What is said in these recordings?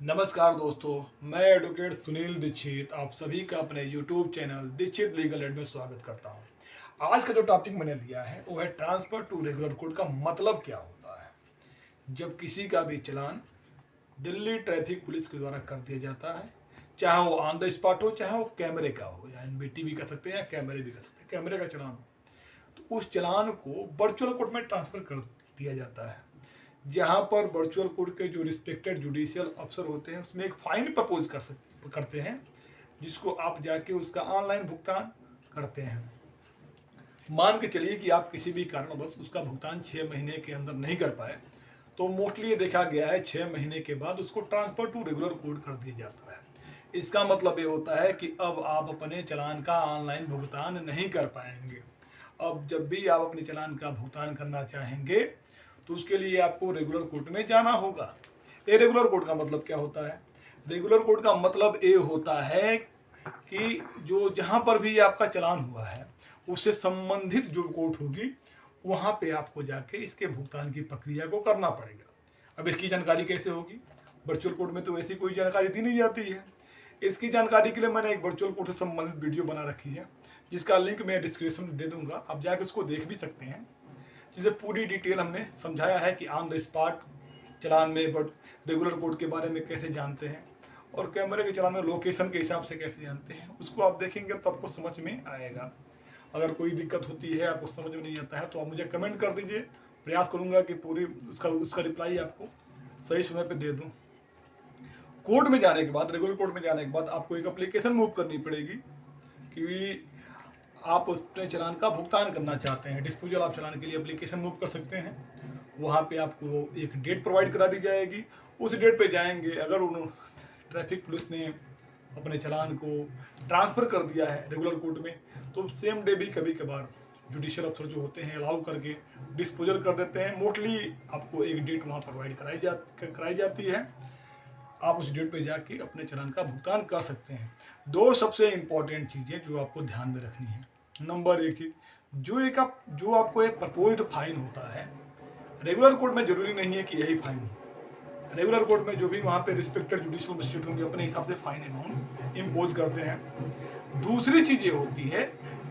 नमस्कार दोस्तों, मैं एडवोकेट सुनील दीक्षित आप सभी का अपने YouTube channel Dikshit legal aid में स्वागत करता हूं। आज का जो टॉपिक मैंने लिया है वो है ट्रांसफर टू रेगुलर कोर्ट का मतलब क्या होता है। जब किसी का भी चालान दिल्ली ट्रैफिक पुलिस के द्वारा कर दिया जाता है, चाहे वो ऑन द स्पॉट हो, चाहे वो कैमरे का हो, या NBT भी कर सकते हैं या कैमरे भी कर सकते हैं, कैमरे का चालान हो, तो उस चालान को वर्चुअल कोर्ट में ट्रांसफर कर दिया जाता है। जहां पर वर्चुअल कोर्ट के जो रिस्पेक्टेड जुडिशियल अफसर होते हैं उसमें एक फाइन प्रपोज करते हैं, जिसको आप जाके उसका ऑनलाइन भुगतान करते हैं। मान के चलिए कि आप किसी भी कारणवश उसका भुगतान 6 महीने के अंदर नहीं कर पाए, तो मोस्टली ये देखा गया है 6 महीने के बाद उसको ट्रांसफर टू रेगुलर कोर्ट कर दिया जाता है। इसका मतलब ये होता है कि अब आप अपने चालान का ऑनलाइन भुगतान नहीं कर पाएंगे। अब जब भी आप अपने चालान का भुगतान करना चाहेंगे तो उसके लिए आपको रेगुलर कोर्ट में जाना होगा। ये रेगुलर कोर्ट का मतलब क्या होता है? रेगुलर कोर्ट का मतलब ये होता है कि जो जहाँ पर भी आपका चालान हुआ है उससे संबंधित जो कोर्ट होगी वहाँ पे आपको जाके इसके भुगतान की प्रक्रिया को करना पड़ेगा। अब इसकी जानकारी कैसे होगी? वर्चुअल कोर्ट में तो ऐसी कोई जानकारी दी नहीं जाती है। इसकी जानकारी के लिए मैंने एक वर्चुअल कोर्ट से संबंधित वीडियो बना रखी है, जिसका लिंक मैं डिस्क्रिप्शन में दे दूंगा, आप जाके उसको देख भी सकते हैं, जिसे पूरी डिटेल हमने समझाया है कि ऑन द स्पॉट चालान में रेगुलर कोर्ट के बारे में कैसे जानते हैं और कैमरे के चालान में लोकेशन के हिसाब से कैसे जानते हैं। उसको आप देखेंगे तो आपको समझ में आएगा। अगर कोई दिक्कत होती है, आपको समझ में नहीं आता है, तो आप मुझे कमेंट कर दीजिए। प्रयास करूंगा कि पूरी उसका रिप्लाई आपको सही समय पर दे दूँ। कोर्ट में जाने के बाद, रेगुलर कोर्ट में जाने के बाद आपको एक एप्लीकेशन मूव करनी पड़ेगी कि आप अपने चालान का भुगतान करना चाहते हैं। डिस्पोजल ऑफ चालान के लिए एप्लीकेशन मूव कर सकते हैं। वहाँ पे आपको एक डेट प्रोवाइड करा दी जाएगी। उस डेट पे जाएंगे। अगर ट्रैफिक पुलिस ने अपने चालान को ट्रांसफ़र कर दिया है रेगुलर कोर्ट में, तो सेम डे भी कभी कभार जुडिशियल अफसर जो होते हैं अलाउ करके डिस्पोजल कर देते हैं। मोस्टली आपको एक डेट वहाँ प्रोवाइड कराई जाती है। आप उस डेट पे जाके अपने चालान का भुगतान कर सकते हैं। दो सबसे इम्पॉर्टेंट चीज़ें जो आपको ध्यान में रखनी है। नंबर एक चीज़, जो आपको एक प्रपोज्ड फाइन होता है, रेगुलर कोर्ट में जरूरी नहीं है कि यही फाइन हो। रेगुलर कोर्ट में जो भी वहाँ पे रिस्पेक्टेड जुडिशियल मजिस्ट्रेट होंगे अपने हिसाब से फाइन अमाउंट इम्पोज करते हैं। दूसरी चीज़ ये होती है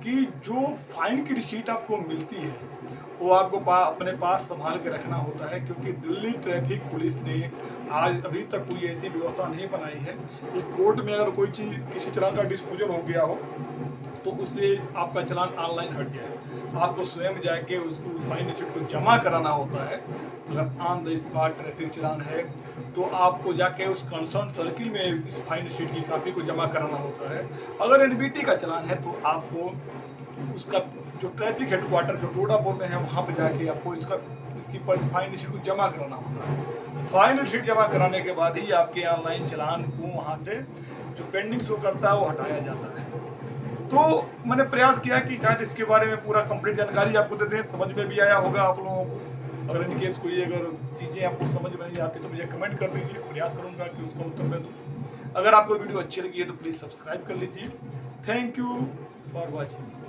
कि जो फाइन की रिसीट आपको मिलती है वो आपको अपने पास संभाल के रखना होता है, क्योंकि दिल्ली ट्रैफिक पुलिस ने आज अभी तक कोई ऐसी व्यवस्था नहीं बनाई है कि कोर्ट में अगर कोई चीज़ किसी चालान का डिस्पोजल हो गया हो तो उससे आपका चालान ऑनलाइन हट जाए। आपको स्वयं जाके उसको फाइन रिसीट को जमा कराना होता है। अगर ऑन द स्पॉट ट्रैफिक चालान है तो आपको जाके उस कंसर्न सर्किल में इस फाइन रिसीट की कॉपी को जमा कराना होता है। अगर NBT का चालान है तो आपको उसका जो ट्रैफिक हेडक्वार्टर जो टोडापुर में है वहाँ पर जाके आपको इसकी फाइन रिसीट को जमा कराना होता है। फाइन रिसीट जमा कराने के बाद ही आपके ऑनलाइन चालान को वहाँ से जो पेंडिंग शो करता है वो हटाया जाता है। तो मैंने प्रयास किया कि शायद इसके बारे में पूरा कंप्लीट जानकारी आपको दे दें, समझ में भी आया होगा आप लोगों को। अगर इन केस कोई अगर चीज़ें आपको समझ में नहीं आती तो मुझे कमेंट कर दीजिए, प्रयास करूंगा कि उसका उत्तर मैं दूँ। अगर आपको वीडियो अच्छी लगी है तो प्लीज़ सब्सक्राइब कर लीजिए। Thank you for watching.